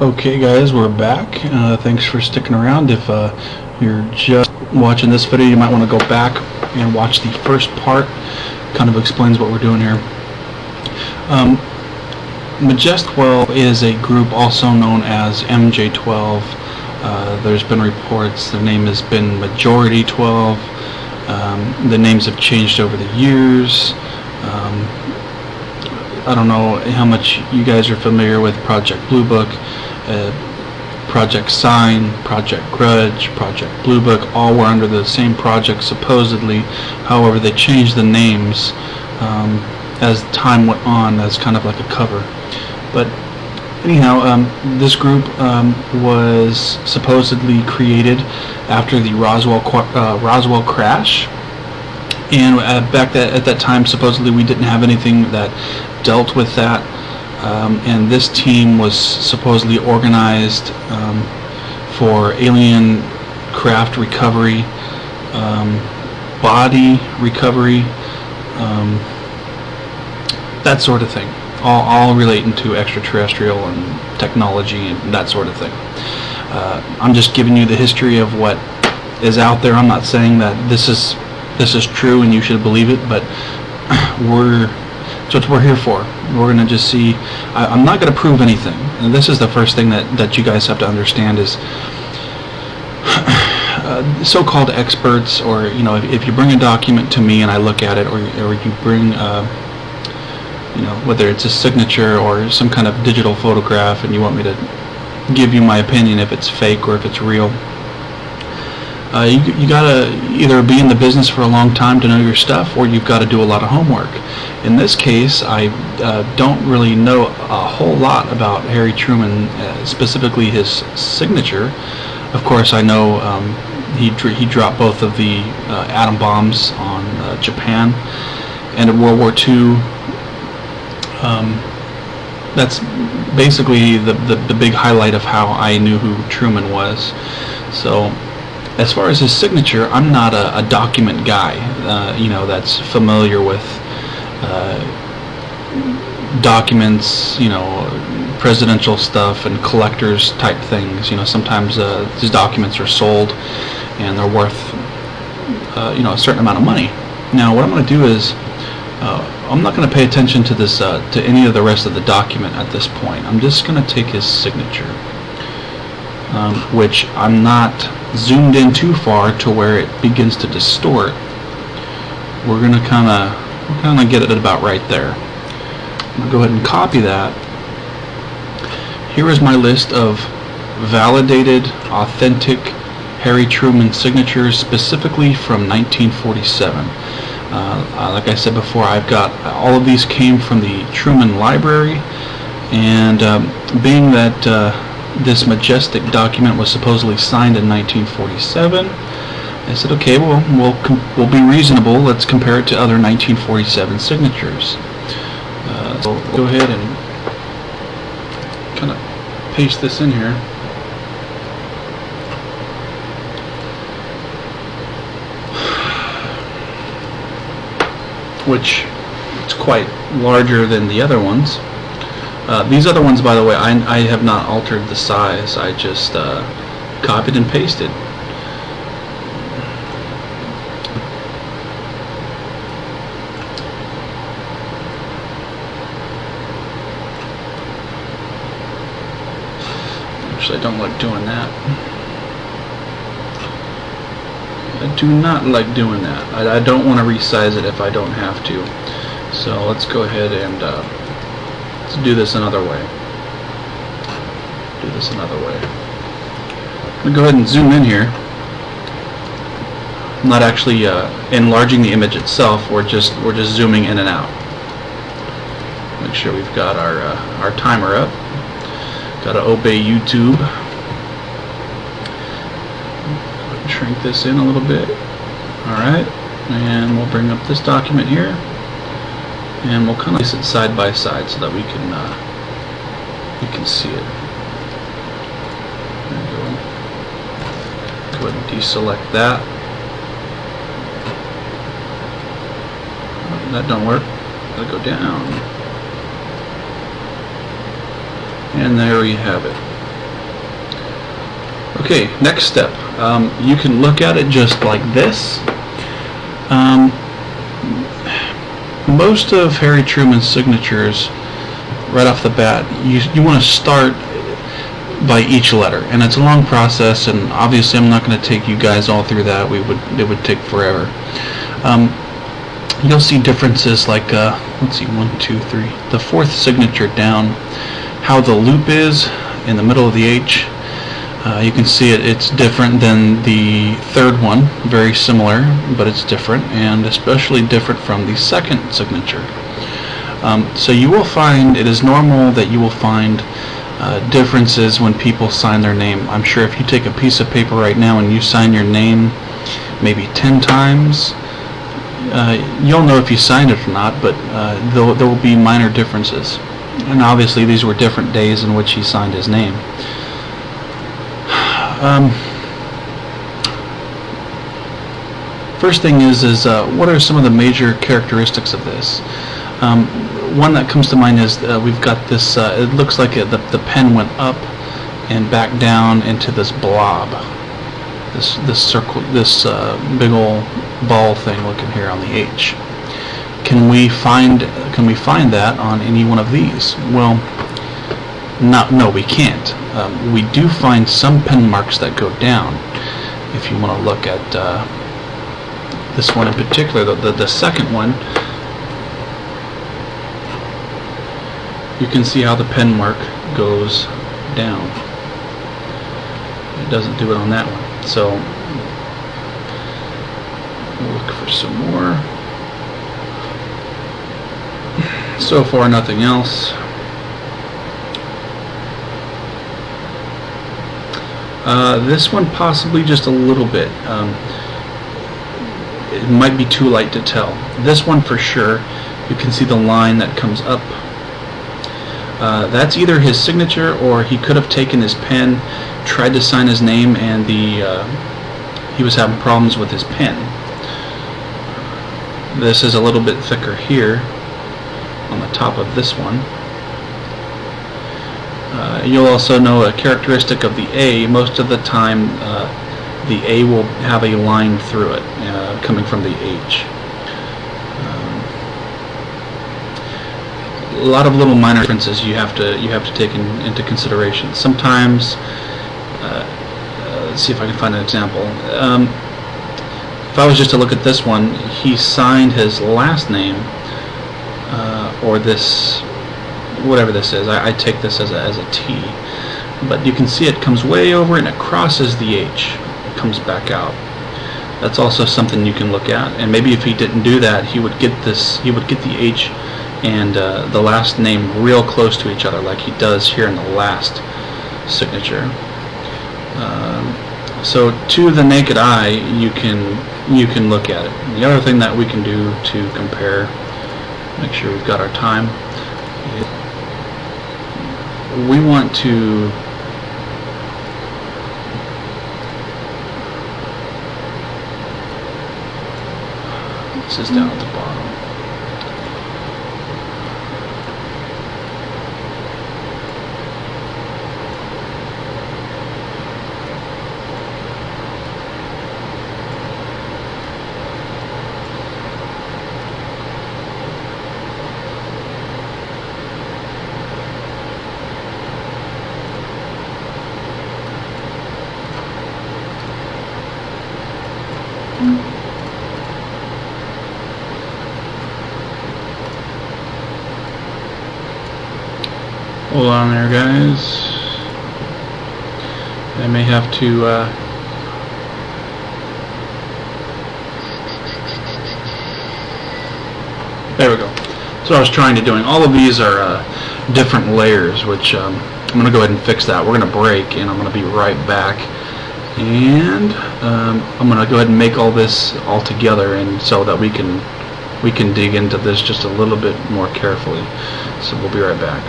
Okay guys, we're back. Thanks for sticking around. If you're just watching this video, you might want to go back and watch the first part. Kind of explains what we're doing here. Majestic 12 is a group also known as MJ-12. There's been reports the name has been Majority 12. The names have changed over the years. I don't know how much you guys are familiar with Project Blue Book, Project Sign, Project Grudge, Project Blue Book. All were under the same project supposedly. However, they changed the names as time went on as kind of like a cover. But anyhow, this group was supposedly created after the Roswell crash. And back at that time, supposedly we didn't have anything that dealt with that, and this team was supposedly organized for alien craft recovery, body recovery, that sort of thing, all relating to extraterrestrial and technology and that sort of thing. I'm just giving you the history of what is out there. I'm not saying that this is true and you should believe it, but it's what we're here for. We're going to just see. I'm not going to prove anything, and this is the first thing that you guys have to understand is so-called experts, or if you bring a document to me and I look at it, or you bring whether it's a signature or some kind of digital photograph, and you want me to give you my opinion if it's fake or if it's real. You gotta either be in the business for a long time to know your stuff, or you've got to do a lot of homework. In this case, I don't really know a whole lot about Harry Truman, specifically his signature. Of course, I know he dropped both of the atom bombs on Japan, and in World War II. That's basically the big highlight of how I knew who Truman was. So, as far as his signature, I'm not a document guy, that's familiar with documents, presidential stuff and collectors type things. Sometimes these documents are sold and they're worth, a certain amount of money. Now, what I'm going to do is, I'm not going to pay attention to this, to any of the rest of the document at this point. I'm just going to take his signature, which I'm not zoomed in too far to where it begins to distort. We're going to kind of get it about right there. I'm going to go ahead and copy that. Here is my list of validated, authentic Harry Truman signatures, specifically from 1947. Like I said before, I've got all of these came from the Truman Library, and being that this Majestic document was supposedly signed in 1947, I said, okay, well, we'll be reasonable. Let's compare it to other 1947 signatures. So we'll go ahead and kind of paste this in here. Which is quite larger than the other ones. These other ones, by the way, I have not altered the size. I just copied and pasted. Actually, I don't like doing that. I do not like doing that. I don't want to resize it if I don't have to. So let's go ahead and let's do this another way. I'm going to go ahead and zoom in here. I'm not actually enlarging the image itself. We're just zooming in and out. Make sure we've got our timer up. Got to obey YouTube. Shrink this in a little bit. Alright, and we'll bring up this document here, and we'll kind of place it side by side so that we can see it. There we go. Go ahead and deselect that. That don't work. Gotta go down. And there you have it. Okay, next step. You can look at it just like this. Most of Harry Truman's signatures, right off the bat, you want to start by each letter, and it's a long process, and obviously I'm not going to take you guys all through that. It would take forever. You'll see differences like let's see, 1, 2, 3, the fourth signature down, how the loop is in the middle of the H. You can see it's different than the third one, very similar, but it's different, and especially different from the second signature. So you will find, it is normal that you will find differences when people sign their name. I'm sure if you take a piece of paper right now and you sign your name maybe 10 times, you'll know if you signed it or not, but there will be minor differences. And obviously these were different days in which he signed his name. First thing is what are some of the major characteristics of this? One that comes to mind is we've got this, it looks like the pen went up and back down into this blob, this circle, this big old ball thing looking here on the H. Can we find that on any one of these? Well, no, we can't. We do find some pen marks that go down. If you want to look at this one in particular, the second one, you can see how the pen mark goes down. It doesn't do it on that one. So we'll look for some more. So far, nothing else. This one possibly just a little bit. It might be too light to tell. This one for sure, you can see the line that comes up. That's either his signature, or he could have taken his pen, tried to sign his name, and he was having problems with his pen. This is a little bit thicker here on the top of this one. You'll also know a characteristic of the A. Most of the time the A will have a line through it coming from the H. A lot of little minor differences you have to take into consideration. Sometimes, let's see if I can find an example. If I was just to look at this one, he signed his last name, or this, whatever this is. I take this as a T, but you can see it comes way over and it crosses the H. It comes back out. That's also something you can look at. And maybe if he didn't do that, he would get this. He would get the H and the last name real close to each other, like he does here in the last signature. So to the naked eye, you can look at it. And the other thing that we can do to compare, make sure we've got our time. We want to this is down at the bottom. Hold on there, guys. I may have to there we go. So I was trying to doing. All of these are different layers, which I'm going to go ahead and fix that. We're going to break, and I'm going to be right back. And I'm going to go ahead and make all this all together, and so that we can dig into this just a little bit more carefully. So we'll be right back.